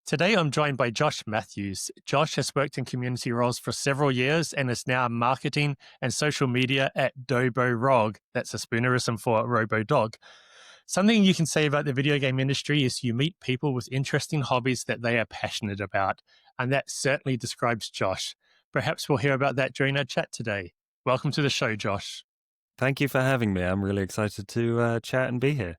Today, I'm joined by Josh Mathews. Josh has worked in community roles for several years and is now marketing and social media at Doborog. That's a spoonerism for RoboDog. Something you can say about the video game industry is you meet people with interesting hobbies that they are passionate about, and that certainly describes Josh. Perhaps we'll hear about that during our chat today. Welcome to the show, Josh. Thank you for having me. I'm really excited to chat and be here.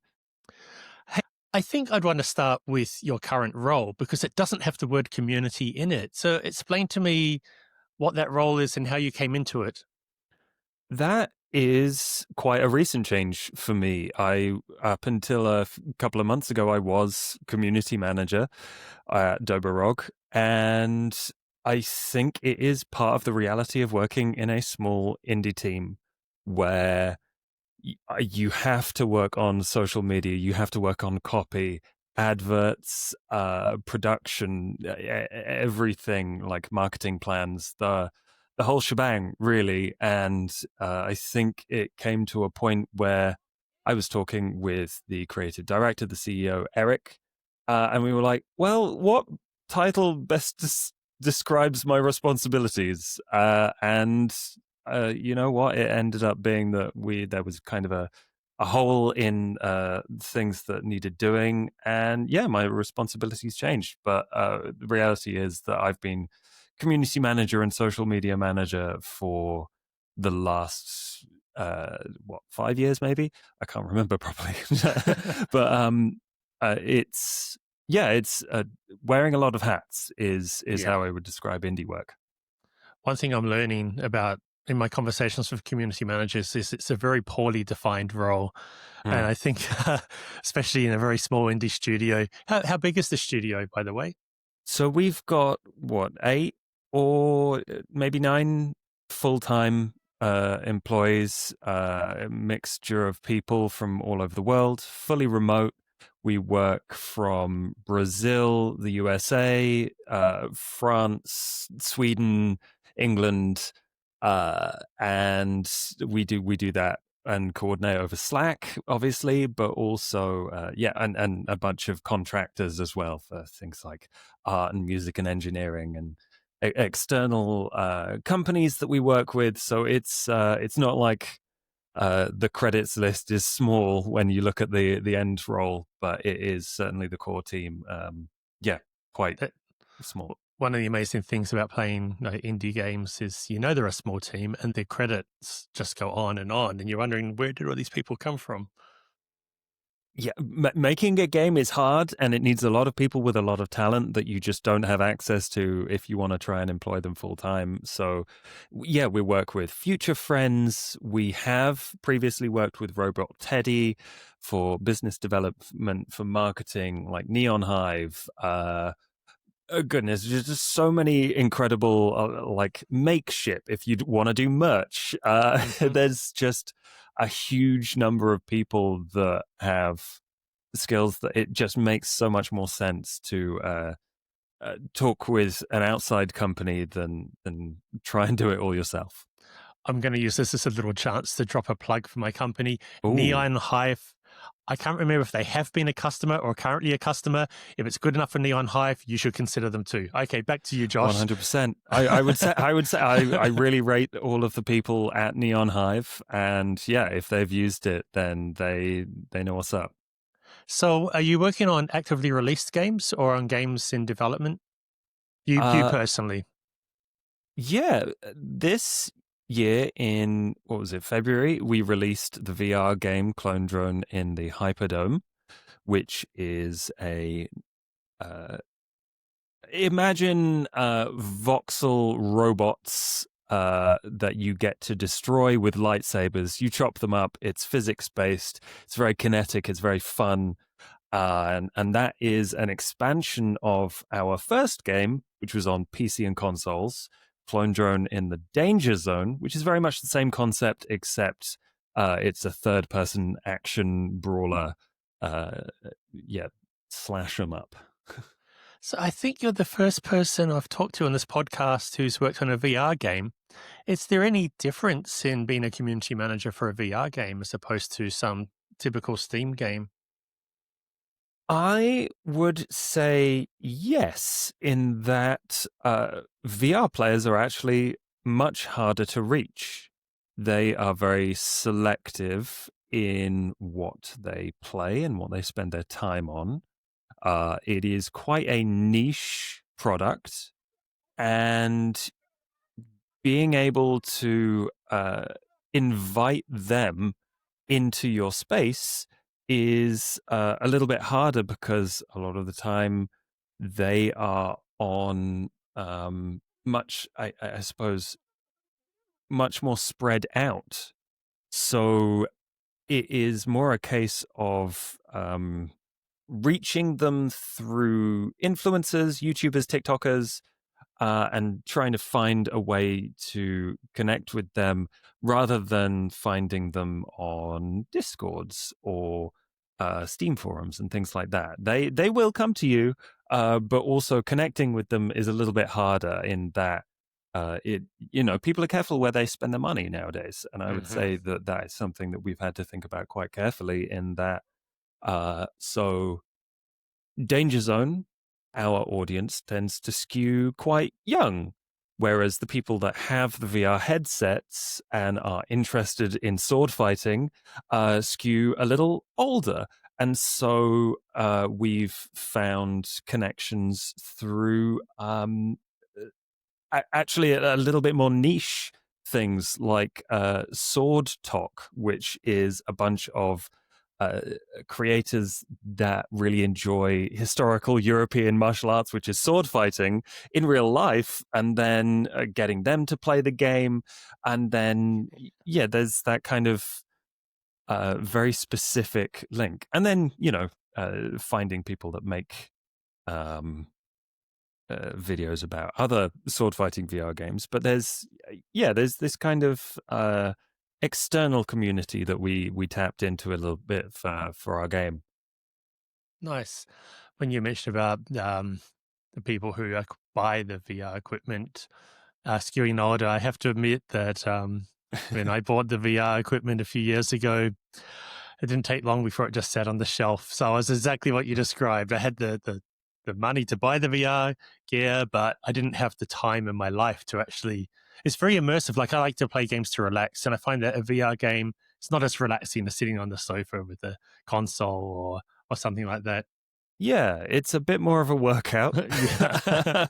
Hey, I think I'd want to start with your current role because it doesn't have the word community in it. So explain to me what that role is and how you came into it. That is quite a recent change for me. Up until a couple of months ago, I was community manager at Doborog, and I think it is part of the reality of working in a small indie team where you have to work on social media, you have to work on copy, adverts, production, everything, like marketing plans, the whole shebang, really. And I think it came to a point where I was talking with the creative director, the CEO, Eric, and we were like, well, what title best describes my responsibilities? And you know what? It ended up being that there was kind of a hole in things that needed doing, and yeah, my responsibilities changed. But the reality is that I've been community manager and social media manager for the last 5 years, maybe. I can't remember properly, but it's wearing a lot of hats is how I would describe indie work. One thing I'm learning about in my conversations with community managers is it's a very poorly defined role. And I think, especially in a very small indie studio, how big is the studio, by the way? So we've got, 8 or maybe 9 full-time employees, a mixture of people from all over the world, fully remote. We work from Brazil, the USA, France, Sweden, England, and we do that and coordinate over Slack, obviously, but also, and a bunch of contractors as well for things like art and music and engineering and external companies that we work with. So it's not like the credits list is small when you look at the end role, but it is certainly the core team. Quite small. One of the amazing things about playing indie games is they're a small team and the credits just go on, and you're wondering, where did all these people come from? Yeah, making a game is hard, and it needs a lot of people with a lot of talent that you just don't have access to if you want to try and employ them full time. So, yeah, we work with future friends. We have previously worked with Robot Teddy for business development, for marketing, like Neon Hive. Goodness, there's just so many incredible, like Makeship if you want to do merch. There's just a huge number of people that have skills that it just makes so much more sense to talk with an outside company than try and do it all yourself. I'm going to use this as a little chance to drop a plug for my company, Ooh. Neon Hive. I can't remember if they have been a customer or currently a customer. If it's good enough for Neon Hive, you should consider them too. Okay, back to you, Josh. 100%. I would say I really rate all of the people at Neon Hive, and yeah, if they've used it, then they know what's up. So, are you working on actively released games or on games in development? You personally? Yeah, this year in, February, we released the VR game Clone Drone in the Hyperdome, which is imagine voxel robots that you get to destroy with lightsabers. You chop them up. It's physics-based. It's very kinetic. It's very fun. And that is an expansion of our first game, which was on PC and consoles, Clone Drone in the Danger Zone, which is very much the same concept, except it's a third-person action brawler. Slash 'em up. So I think you're the first person I've talked to on this podcast who's worked on a VR game. Is there any difference in being a community manager for a VR game as opposed to some typical Steam game? I would say yes, in that VR players are actually much harder to reach. They are very selective in what they play and what they spend their time on. It is quite a niche product, and being able to invite them into your space is a little bit harder because a lot of the time they are on I suppose, much more spread out. So it is more a case of reaching them through influencers, YouTubers, TikTokers, and trying to find a way to connect with them rather than finding them on Discords or Steam forums and things like that. They will come to you, but also connecting with them is a little bit harder in that people are careful where they spend their money nowadays, and I would say that that is something that we've had to think about quite carefully. In that, so Danger Zone, our audience tends to skew quite young, whereas the people that have the VR headsets and are interested in sword fighting skew a little older. And so we've found connections through actually a little bit more niche things like Sword Talk, which is a bunch of uh, creators that really enjoy historical European martial arts, which is sword fighting in real life, and then getting them to play the game. And then, yeah, there's that kind of very specific link. And then, finding people that make videos about other sword fighting VR games. But there's this kind of external community that we tapped into a little bit for our game. Nice. When you mentioned about the people who buy the VR equipment skewing older, I have to admit that when I bought the VR equipment a few years ago, it didn't take long before it just sat on the shelf. So I was exactly what you described. I had the money to buy the VR gear, but I didn't have the time in my life to actually. It's very immersive. Like, I like to play games to relax, and I find that a VR game, it's not as relaxing as sitting on the sofa with a console or something like that. Yeah, it's a bit more of a workout. Yeah.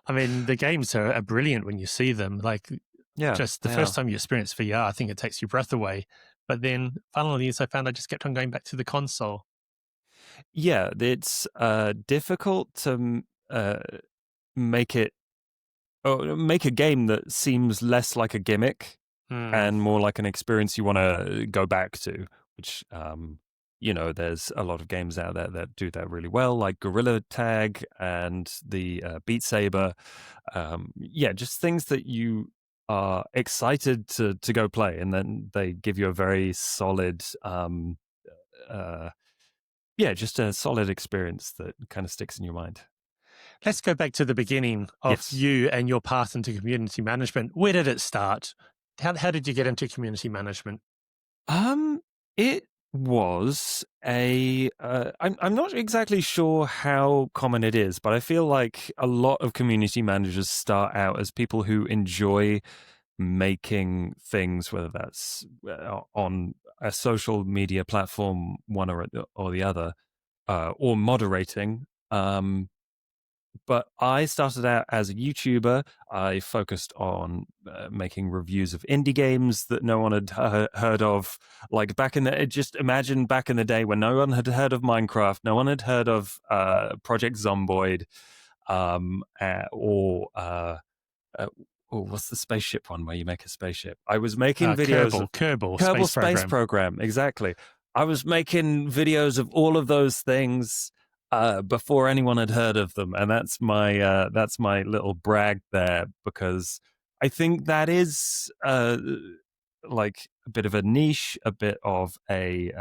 I mean, the games are brilliant when you see them. Like, Yeah, just the first time you experience VR, I think it takes your breath away. But then, funnily, as I found, I just kept on going back to the console. yeah, it's difficult to make it make a game that seems less like a gimmick Hmm. and more like an experience you want to go back to, which there's a lot of games out there that do that really well, like Gorilla Tag and the Beat Saber. Just things that you are excited to go play, and then they give you a very solid uh, just a solid experience that kind of sticks in your mind. Let's go back to the beginning of Yes. you and your path into community management. Where did it start? How did you get into community management? It was I'm not exactly sure how common it is, but I feel like a lot of community managers start out as people who enjoy making things, whether that's on a social media platform, one or the other, or moderating. But I started out as a YouTuber. I focused on making reviews of indie games that no one had heard of. Like just imagine back in the day when no one had heard of Minecraft, no one had heard of Project Zomboid, or uh, what's the spaceship one where you make a spaceship? I was making videos of Kerbal Kerbal Space Space Program. Program, exactly. I was making videos of all of those things before anyone had heard of them, and that's my little brag there, because I think that is like a bit of a niche, a bit of a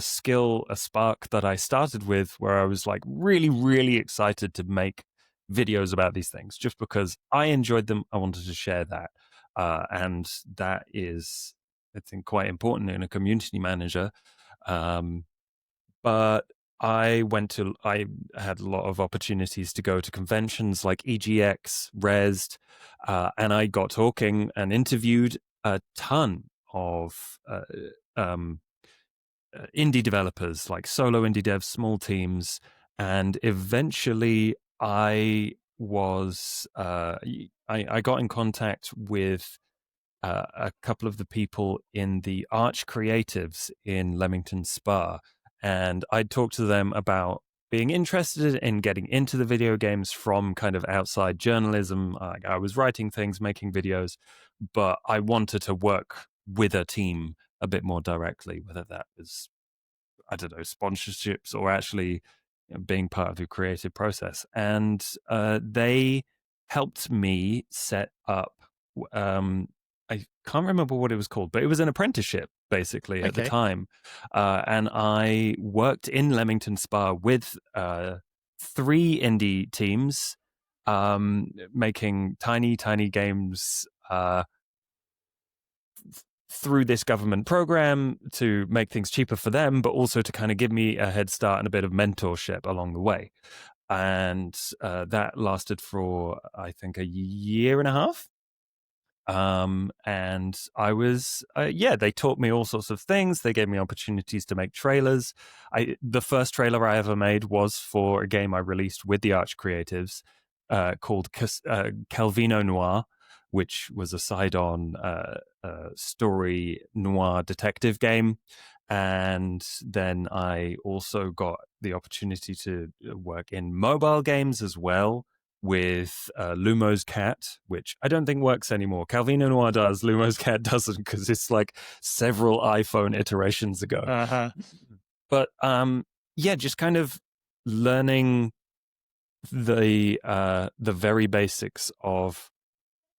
skill, a spark that I started with, where I was like really, really excited to make videos about these things just because I enjoyed them. I wanted to share that. And that is, I think, quite important in a community manager. Um, but I had a lot of opportunities to go to conventions like EGX, Rezzed, and I got talking and interviewed a ton of indie developers, like solo indie devs, small teams, and eventually I was I got in contact with a couple of the people in the Arch Creatives in Leamington Spa, and I talked to them about being interested in getting into the video games from kind of outside journalism. I was writing things, making videos, but I wanted to work with a team a bit more directly, whether that was, I don't know, sponsorships or actually being part of the creative process. And they helped me set up, I can't remember what it was called, but it was an apprenticeship basically at the Okay. time. And I worked in Leamington Spa with 3 indie teams, making tiny, tiny games through this government program to make things cheaper for them, but also to kind of give me a head start and a bit of mentorship along the way. And that lasted for, I think, a year and a half. And I was, they taught me all sorts of things. They gave me opportunities to make trailers. The first trailer I ever made was for a game I released with the Arch Creatives, called Calvino Noir, which was a side-on story noir detective game. And then I also got the opportunity to work in mobile games as well, with Lumo's Cat, which I don't think works anymore. Calvino Noir does, Lumo's Cat doesn't, because it's like several iPhone iterations ago. Uh-huh. But just kind of learning the very basics of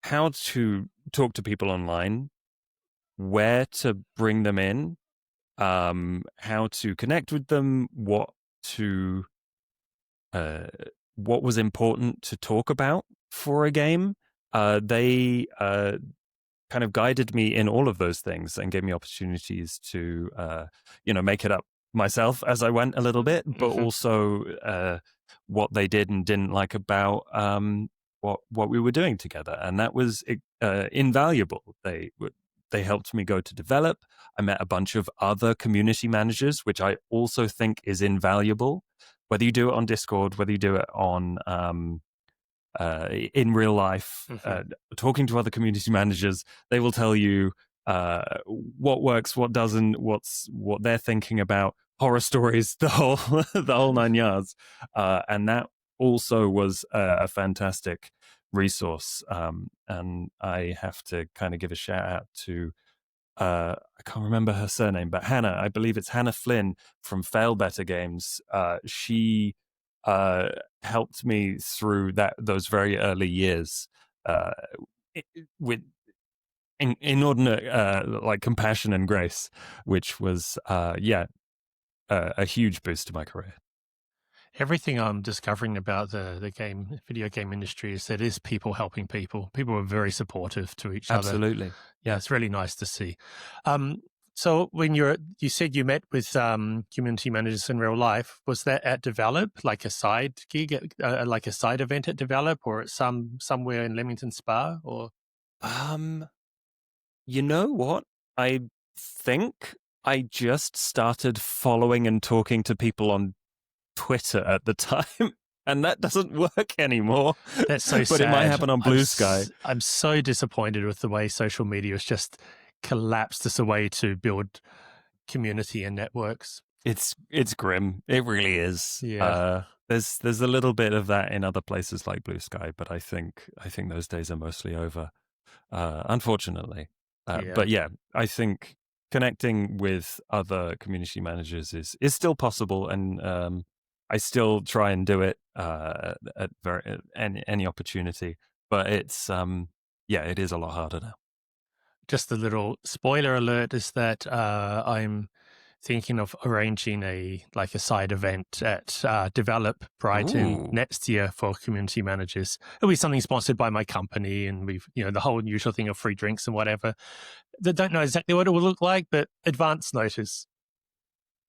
how to talk to people online, where to bring them in, how to connect with them, what was important to talk about for a game. They kind of guided me in all of those things and gave me opportunities to, make it up myself as I went a little bit, but also what they did and didn't like about what we were doing together, and that was invaluable. They helped me go to develop. I met a bunch of other community managers, which I also think is invaluable. Whether you do it on Discord, whether you do it on in real life, talking to other community managers, they will tell you what works, what doesn't, what they're thinking about, horror stories, the whole 9 yards, and that also was a fantastic resource. And I have to kind of give a shout out to, I can't remember her surname, but Hannah, I believe it's Hannah Flynn from Fail Better Games. She helped me through those very early years with inordinate like compassion and grace, which was a huge boost to my career. Everything I'm discovering about the video game industry is that it is people helping people. People are very supportive to each other. Absolutely. Yeah, it's really nice to see. So when you said you met with community managers in real life, was that at Develop, like a side gig, like a side event at Develop, or at somewhere in Leamington Spa, or? You know what? I think I just started following and talking to people on Twitter at the time, and that doesn't work anymore. That's so sad. But it might happen on Blue Sky. I'm so disappointed with the way social media has just collapsed as a way to build community and networks. It's grim. It really is. Yeah. There's a little bit of that in other places like Blue Sky, but I think those days are mostly over, unfortunately. But yeah, I think connecting with other community managers is still possible, and I still try and do it at any opportunity. But it's it is a lot harder now. Just a little spoiler alert is that I'm thinking of arranging a side event at Develop Brighton next year for community managers. It'll be something sponsored by my company, and we've the whole usual thing of free drinks and whatever. They don't know exactly what it will look like, but advance notice.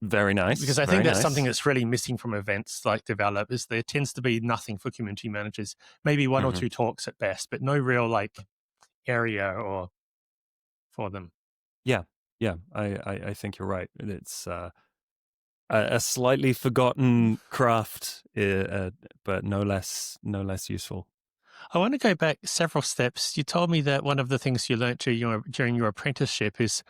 Very nice. Because I think Very that's nice. something that's really missing from events like Develop is there tends to be nothing for community managers, maybe one or two talks at best, but no real like area or for them. Yeah. Yeah. I think you're right. It's a slightly forgotten craft, but no less useful. I want to go back several steps. You told me that one of the things you learned during your apprenticeship is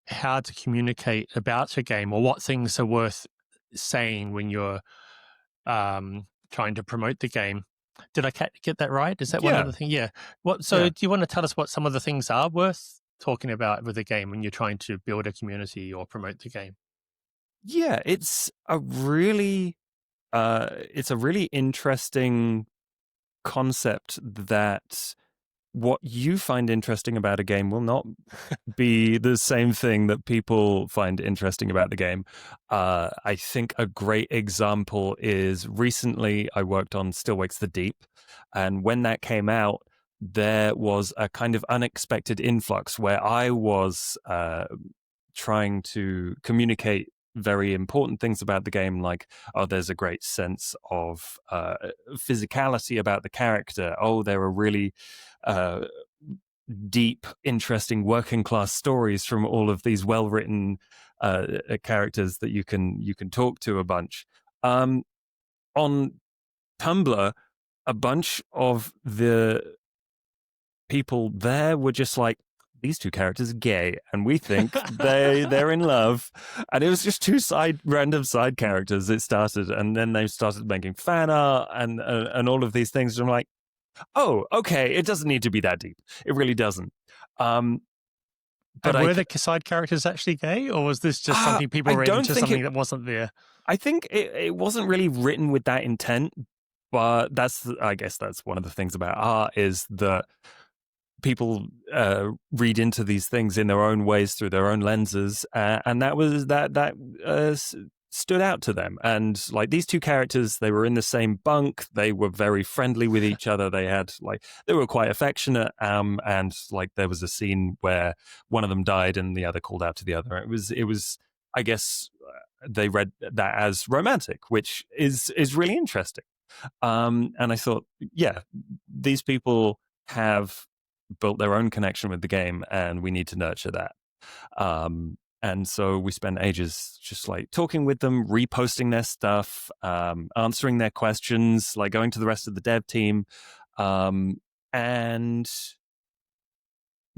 how to communicate about your game or what things are worth saying when you're trying to promote the game. Did I get that right? Is that one of Yeah. the things? Yeah. What? So, Yeah. do you want to tell us what some of the things are worth talking about with a game when you're trying to build a community or promote the game? Yeah. It's a really interesting concept that what you find interesting about a game will not be the same thing that people find interesting about the game. I think a great example is recently I worked on Still Wakes the Deep. And when that came out, there was a kind of unexpected influx where I was trying to communicate very important things about the game, like, oh, there's a great sense of physicality about the character. Oh, there are really deep, interesting working class stories from all of these well written characters that you can talk to a bunch. On Tumblr, a bunch of the people there were just like, these two characters are gay and we think they're in love. And it was just two random side characters. It started, and then they started making fan art and all of these things. And I'm like, oh, okay, it doesn't need to be that deep. It really doesn't. But And were the side characters actually gay, or was this just something people read into something that wasn't there? I think it wasn't really written with that intent, but I guess that's one of the things about art is that people read into these things in their own ways through their own lenses, and that stood out to them. And like these two characters, they were in the same bunk, they were very friendly with each other, they were quite affectionate, and like there was a scene where one of them died and the other called out to the other. It was I guess they read that as romantic, which is really interesting. And I thought, yeah, these people have built their own connection with the game, and we need to nurture that. And so we spent ages just like talking with them, reposting their stuff, answering their questions, like going to the rest of the dev team. And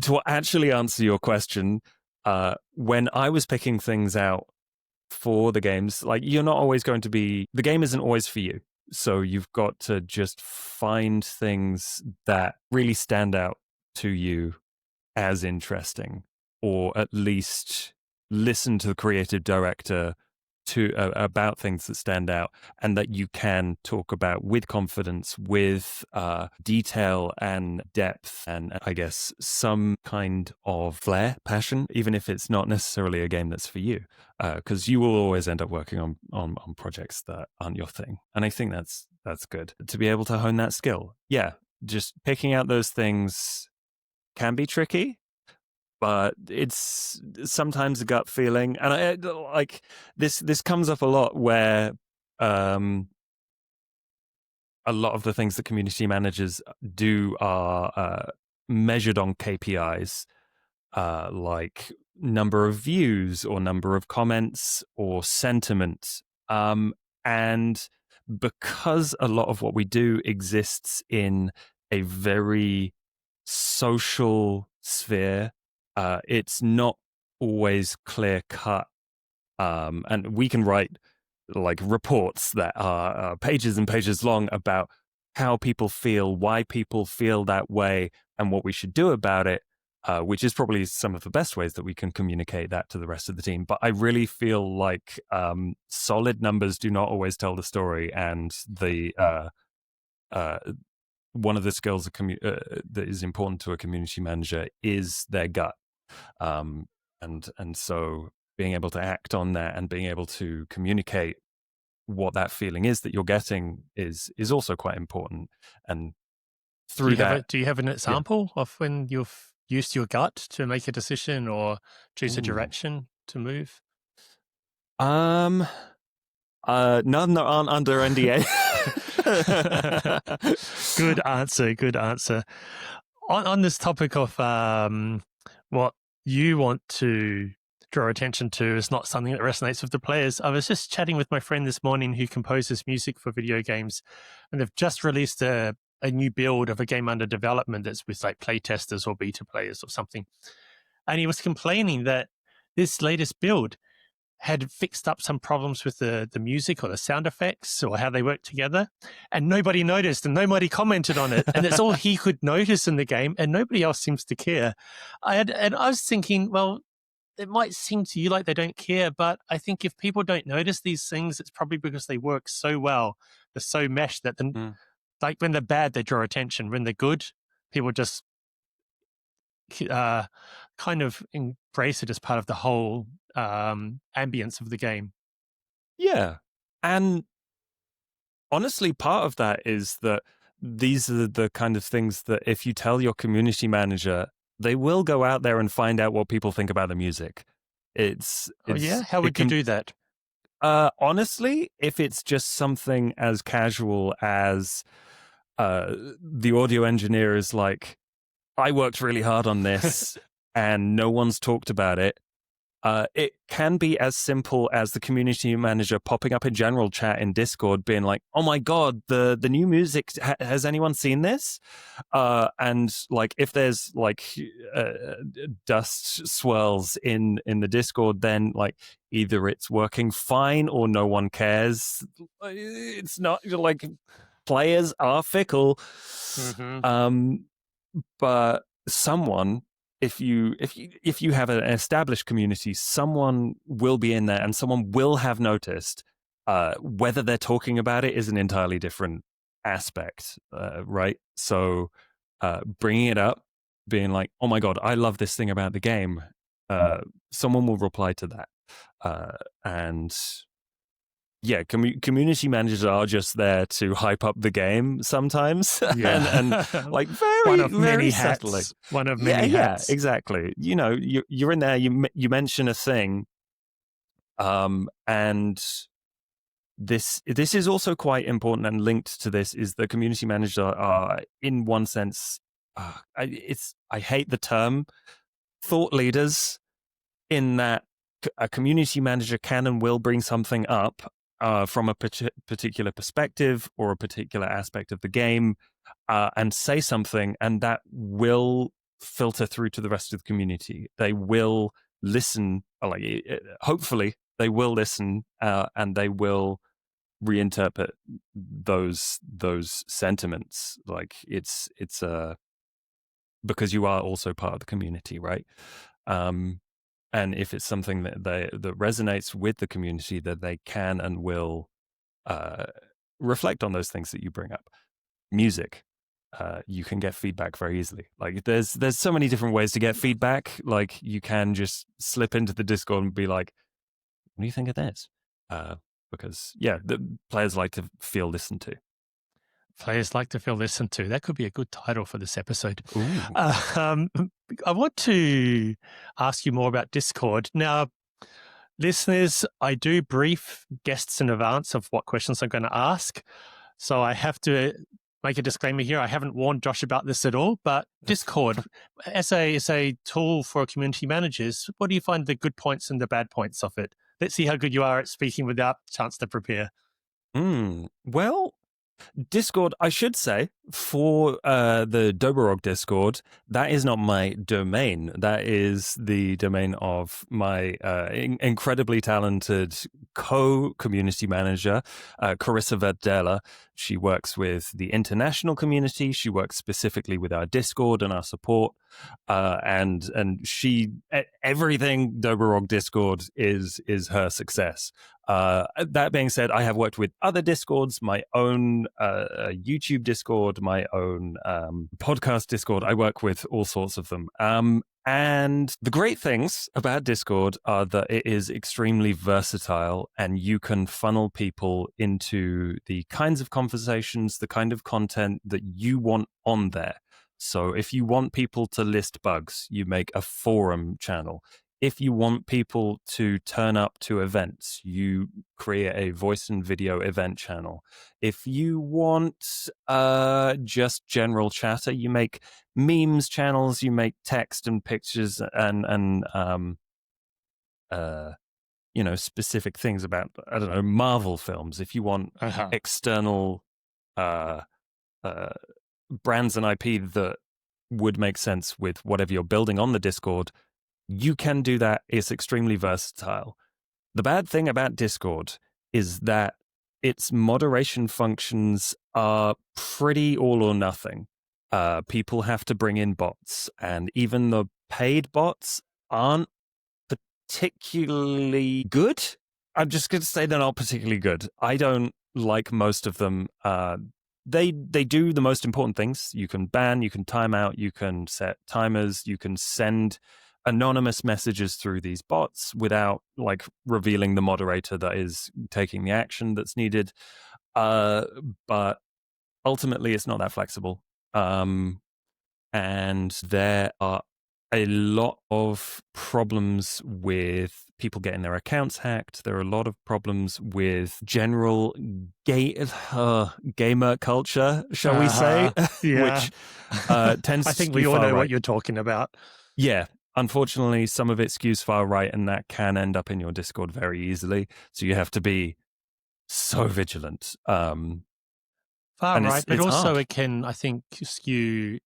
to actually answer your question, when I was picking things out for the games, like you're not always going to be, the game isn't always for you. So you've got to just find things that really stand out to you as interesting, or at least listen to the creative director about things that stand out and that you can talk about with confidence, with detail and depth, and I guess some kind of flair, passion, even if it's not necessarily a game that's for you, because you will always end up working on projects that aren't your thing. And I think that's good to be able to hone that skill. Yeah, just picking out those things can be tricky, but it's sometimes a gut feeling. And I like this comes up a lot where a lot of the things that community managers do are measured on KPIs, like number of views or number of comments or sentiment. And because a lot of what we do exists in a very social sphere, it's not always clear cut. And we can write like reports that are pages and pages long about how people feel, why people feel that way, and what we should do about it, which is probably some of the best ways that we can communicate that to the rest of the team. But I really feel like solid numbers do not always tell the story, and one of the skills that is important to a community manager is their gut. And so being able to act on that and being able to communicate what that feeling is that you're getting is also quite important. And through do you have an example of when you've used your gut to make a decision or choose a direction to move? None that aren't under NDA. Good answer. Good answer. On this topic of what you want to draw attention to is not something that resonates with the players. I was just chatting with my friend this morning who composes music for video games, and they've just released a new build of a game under development that's with like playtesters or beta players or something. And he was complaining that this latest build had fixed up some problems with the music or the sound effects or how they work together, and nobody noticed and nobody commented on it. And it's all he could notice in the game, and nobody else seems to care. And I was thinking, well, it might seem to you like they don't care, but I think if people don't notice these things, it's probably because they work so well, they're so meshed that like when they're bad, they draw attention. When they're good, people just kind of embrace it as part of the whole ambience of the game. Yeah. And honestly, part of that is that these are the kind of things that if you tell your community manager, they will go out there and find out what people think about the music. How would you do that? Honestly, if it's just something as casual as the audio engineer is like, I worked really hard on this and no one's talked about it. It can be as simple as the community manager popping up in general chat in Discord being like, oh my God, the new music, has anyone seen this? And like, if there's like dust swirls in the Discord, then like either it's working fine or no one cares. It's not like players are fickle. But someone, if you have an established community, someone will be in there and someone will have noticed. Whether they're talking about it is an entirely different aspect, right? So bringing it up, being like, oh my God, I love this thing about the game. Someone will reply to that. And yeah, community managers are just there to hype up the game sometimes. Yeah. and like very, one of very many subtly. hats. One of many hats. Yeah, exactly. You know, you're in there, you mention a thing, and this is also quite important and linked to this is the community managers are in one sense, I hate the term thought leaders, in that a community manager can and will bring something up from a particular perspective or a particular aspect of the game, and say something, and that will filter through to the rest of the community. They will listen, like hopefully they will listen, and they will reinterpret those sentiments. Like it's because you are also part of the community, right? And if it's something that that resonates with the community, that they can and will reflect on those things that you bring up. Music, you can get feedback very easily. Like there's so many different ways to get feedback. Like you can just slip into the Discord and be like, "What do you think of this?" Because yeah, the players like to feel listened to. Players like to feel listened to. That could be a good title for this episode. I want to ask you more about Discord. Now, listeners, I do brief guests in advance of what questions I'm going to ask. So I have to make a disclaimer here. I haven't warned Josh about this at all, but Discord, as a tool for community managers, what do you find the good points and the bad points of it? Let's see how good you are at speaking without a chance to prepare. Well, Discord, I should say, for the Dobrog Discord, that is not my domain. That is the domain of my incredibly talented co-community manager, Carissa Verdella. She works with the international community. She works specifically with our Discord and our support. And she, everything Dobrog Discord is her success. That being said, I have worked with other Discords, my own YouTube Discord, my own podcast Discord. I work with all sorts of them. And the great things about Discord are that it is extremely versatile and you can funnel people into the kinds of conversations, the kind of content that you want on there. So if you want people to list bugs, you make a forum channel. if you want people to turn up to events, you create a voice and video event channel. If you want just general chatter, you make memes channels, you make text and pictures and specific things about, I don't know, Marvel films. If you want external uh, brands and IP that would make sense with whatever you're building on the Discord, you can do that. It's extremely versatile. The bad thing about Discord is that its moderation functions are pretty all or nothing. People have to bring in bots, and even the paid bots aren't particularly good. I'm just going to say they're not particularly good. I don't like most of them. They do the most important things. You can ban, you can time out, you can set timers, you can send anonymous messages through these bots without like revealing the moderator that is taking the action that's needed. But ultimately, it's not that flexible. And there are a lot of problems with people getting their accounts hacked. There are a lot of problems with general gamer culture, shall we say, yeah. which tends I to think skew we all far know right. what you're talking about. Yeah. Unfortunately, some of it skews far right, and that can end up in your Discord very easily. So you have to be so vigilant. Far and right, but it's also hard. it can, I think, skew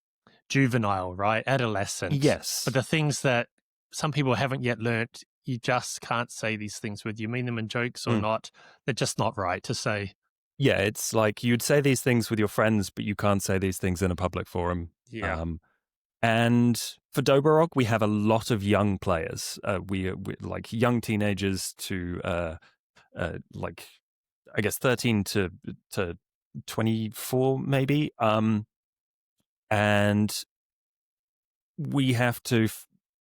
juvenile, right? Adolescent. Yes. But the things that some people haven't yet learnt, you just can't say these things with. You mean them in jokes or not. They're just not right to say. Yeah, it's like you'd say these things with your friends, but you can't say these things in a public forum. Yeah. And for Dobrog, we have a lot of young players. We like young teenagers to like, I guess 13 to 24 maybe. And we have to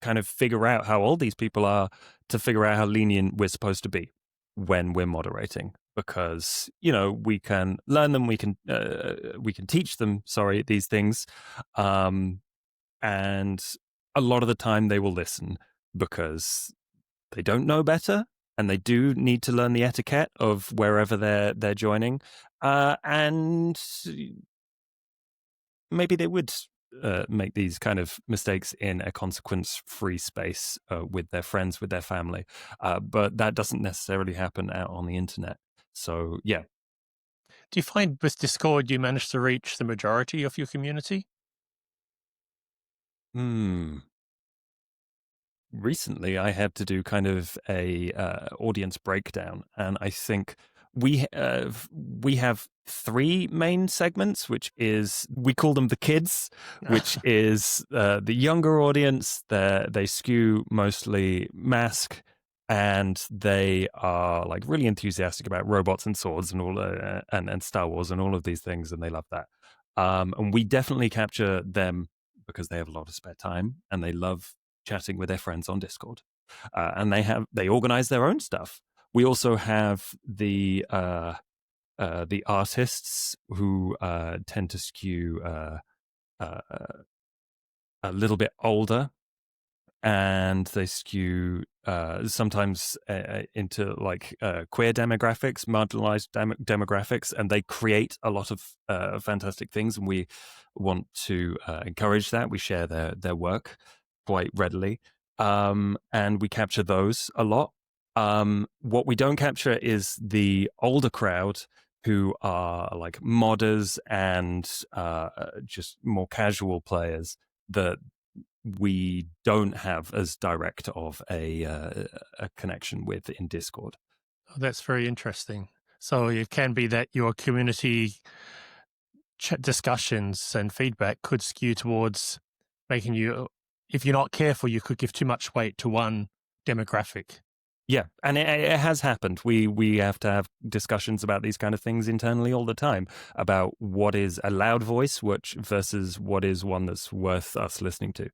kind of figure out how old these people are to figure out how lenient we're supposed to be when we're moderating, because we can learn them, we can teach them these things, and a lot of the time they will listen because they don't know better, and they do need to learn the etiquette of wherever they're joining, and maybe they would make these kind of mistakes in a consequence-free space with their friends, with their family. But that doesn't necessarily happen out on the internet. So, yeah. Do you find with Discord you manage to reach the majority of your community? Recently, I had to do kind of a audience breakdown, and I think we have three main segments, which is, we call them the kids, which is the younger audience. They skew mostly mask, and they are like really enthusiastic about robots and swords and all and Star Wars and all of these things, and they love that. And we definitely capture them because they have a lot of spare time and they love chatting with their friends on Discord, and they organize their own stuff. We also have the artists who tend to skew a little bit older, and they skew sometimes into like queer demographics, marginalized demographics, and they create a lot of fantastic things, and we want to encourage that. We share their work quite readily, and we capture those a lot. What we don't capture is the older crowd, who are like modders and just more casual players that we don't have as direct of a connection with in Discord. Oh, that's very interesting. So it can be that your community discussions and feedback could skew towards making you, if you're not careful, you could give too much weight to one demographic. Yeah, and it has happened. We have to have discussions about these kind of things internally all the time, about what is a loud voice versus what is one that's worth us listening to.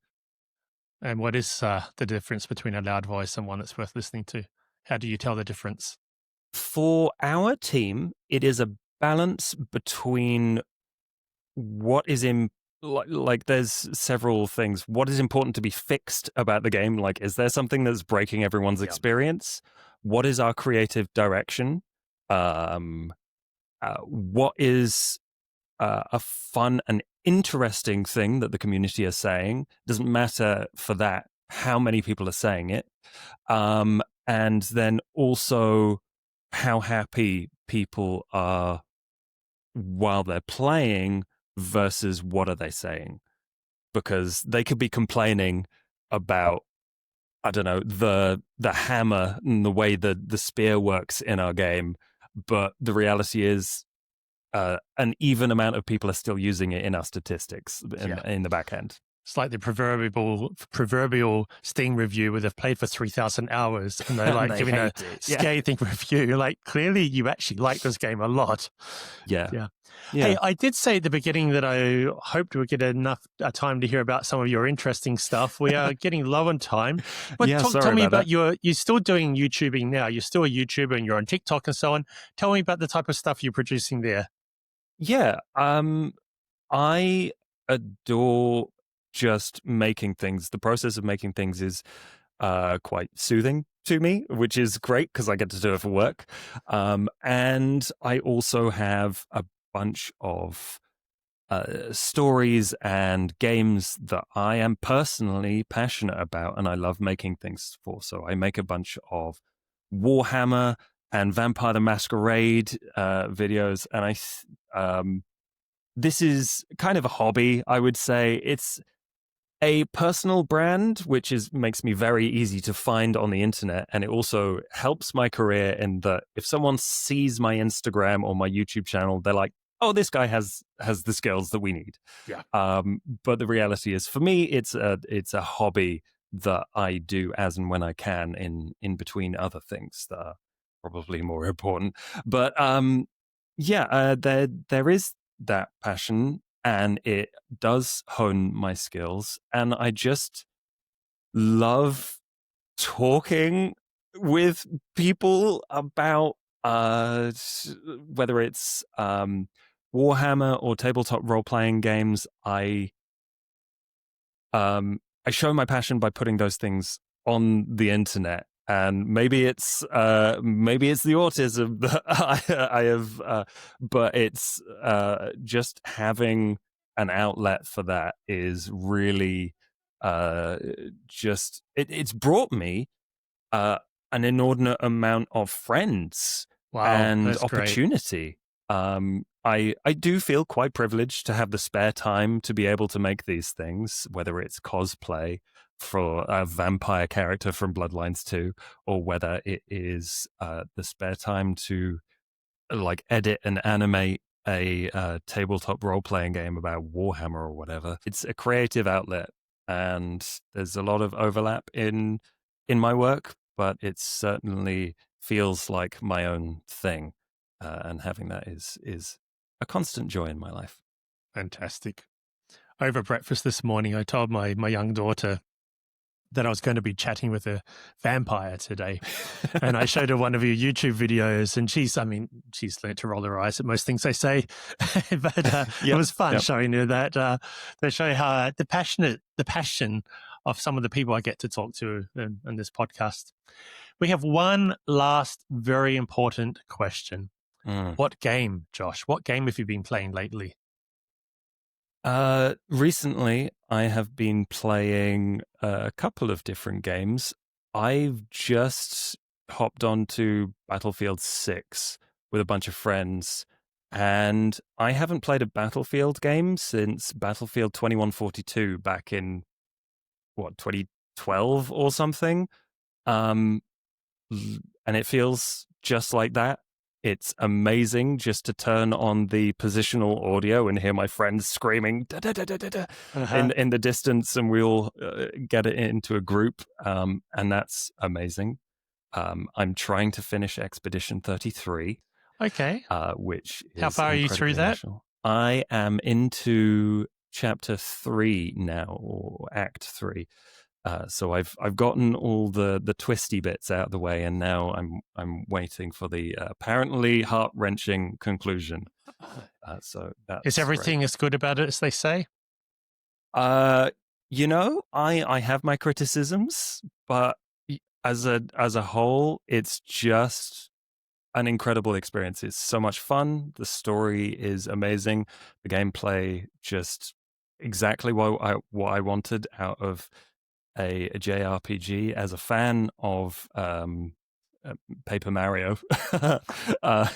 And what is the difference between a loud voice and one that's worth listening to? How do you tell the difference? For our team, it is a balance between what is like there's several things. What is important to be fixed about the game? Like, is there something that's breaking everyone's Yeah. experience? What is our creative direction? What is a fun and interesting thing that the community are saying? Doesn't matter for that how many people are saying it. And then also how happy people are while they're playing versus what are they saying, because they could be complaining about, I don't know, the hammer and the way the spear works in our game, but the reality is an even amount of people are still using it in our statistics in the back end. It's like the proverbial Steam review where they've played for 3,000 hours and they're like they giving a hate it. Yeah. scathing review. You're like, clearly you actually like this game a lot. Yeah. Hey, I did say at the beginning that I hoped we would get enough time to hear about some of your interesting stuff. We are getting low on time. But tell me about you're still doing YouTubing now. You're still a YouTuber and you're on TikTok and so on. Tell me about the type of stuff you're producing there. Yeah. I adore just making things. The process of making things is quite soothing to me, which is great because I get to do it for work. And I also have a bunch of stories and games that I am personally passionate about and I love making things for. So I make a bunch of Warhammer and Vampire the Masquerade videos, and this is kind of a hobby, I would say. It's a personal brand, which makes me very easy to find on the internet, and it also helps my career in that if someone sees my Instagram or my YouTube channel, they're like, "Oh, this guy has the skills that we need." Yeah. But the reality is, for me, it's a hobby that I do as and when I can, in between other things that are probably more important. But there is that passion, and it does hone my skills, and I just love talking with people about whether it's Warhammer or tabletop role-playing games. I show my passion by putting those things on the internet, and maybe it's the autism that I have, but it's just having an outlet for that is really it's brought me an inordinate amount of friends and opportunity. I do feel quite privileged to have the spare time to be able to make these things, whether it's cosplay for a vampire character from Bloodlines 2, or whether it is the spare time to like edit and animate a tabletop role-playing game about Warhammer or whatever. It's a creative outlet, and there's a lot of overlap in my work, but it certainly feels like my own thing, and having that is a constant joy in my life. Fantastic. Over breakfast this morning, I told my young daughter that I was going to be chatting with a vampire today. And I showed her one of your YouTube videos, and she's learned to roll her eyes at most things I say. But it was fun showing her that. They show how the passion of some of the people I get to talk to in this podcast. We have one last very important question. What game, Josh? What game have you been playing lately? Recently, I have been playing a couple of different games. I've just hopped onto Battlefield 6 with a bunch of friends, and I haven't played a Battlefield game since Battlefield 2142 back in, 2012 or something. And it feels just like that. It's amazing just to turn on the positional audio and hear my friends screaming da, da, da, da, da, da, in the distance, and we'll get it into a group, and that's amazing. I'm trying to finish Expedition 33. Okay. Which is how far are you through that? I am into Chapter 3 now, or Act 3. So I've gotten all the twisty bits out of the way, and now I'm waiting for the apparently heart-wrenching conclusion. So that's is everything as good about it as they say? Uh, I have my criticisms, but as a whole, it's just an incredible experience. It's so much fun. The story is amazing. The gameplay just exactly what I wanted out of a JRPG. As a fan of uh, Paper Mario, uh,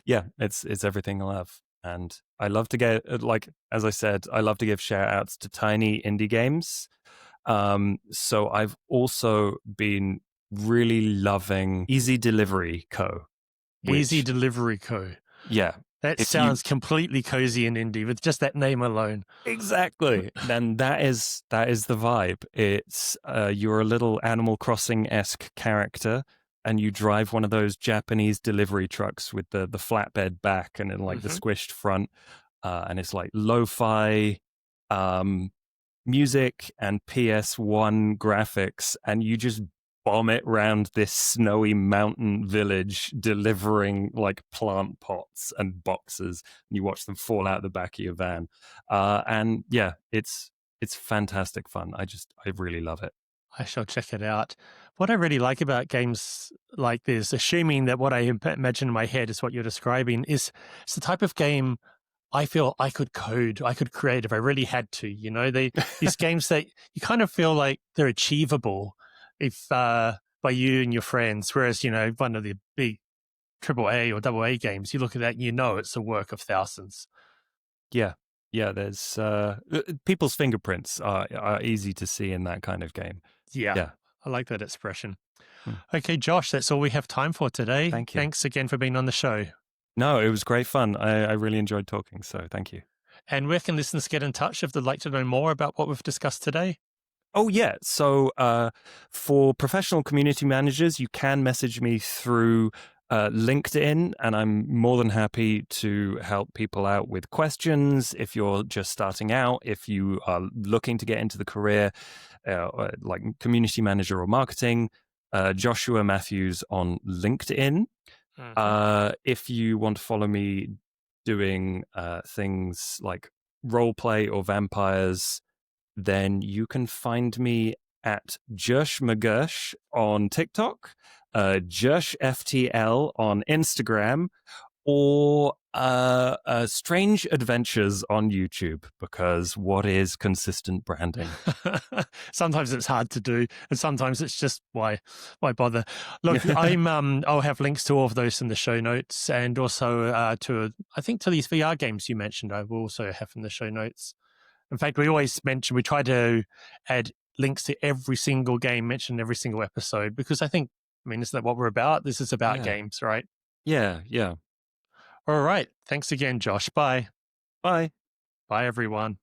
yeah, it's everything I love. And I love to get, like, as I said, I love to give shout outs to tiny indie games. So I've also been really loving Easy Delivery Co., Easy which, Delivery Co. yeah, That if you sounds completely cozy and indie with just that name alone. exactly, then that is the vibe. It's you're a little Animal Crossing-esque character, and you drive one of those Japanese delivery trucks with the flatbed back and then like the Hmm. squished front, and it's like lo-fi um, music and PS1 graphics, and you just bomb it round this snowy mountain village, delivering like plant pots and boxes. And you watch them fall out the back of your van, and yeah, it's fantastic fun. I really love it. I shall check it out. What I really like about games like this, assuming that what I imagine in my head is what you're describing, is it's the type of game I feel I could code, I could create if I really had to. These games that you kind of feel like they're achievable if by you and your friends. Whereas one of the big triple A or double A games, you look at that, and it's a work of thousands. Yeah, yeah. There's people's fingerprints are easy to see in that kind of game. Yeah, Yeah. I like that expression. Hmm. Okay, Josh, that's all we have time for today. Thank you. Thanks again for being on the show. No, it was great fun. I really enjoyed talking. So thank you. And where can listeners get in touch if they'd like to know more about what we've discussed today? Oh yeah. So for professional community managers, you can message me through LinkedIn, and I'm more than happy to help people out with questions. If you're just starting out, if you are looking to get into the career, like community manager or marketing, Joshua Mathews on LinkedIn. Hmm. If you want to follow me doing things like role play or vampires, then you can find me at Josh McGursh on TikTok, Josh FTL on Instagram, or Strange Adventures on YouTube, because what is consistent branding? Sometimes it's hard to do, and sometimes it's just why bother? Look, I'll have links to all of those in the show notes, and also to these VR games you mentioned. I will also have in the show notes. In fact, we try to add links to every single game mentioned in every single episode, because isn't that what we're about? This is about Yeah. games, right? Yeah. Yeah. All right. Thanks again, Josh. Bye. Bye. Bye, everyone.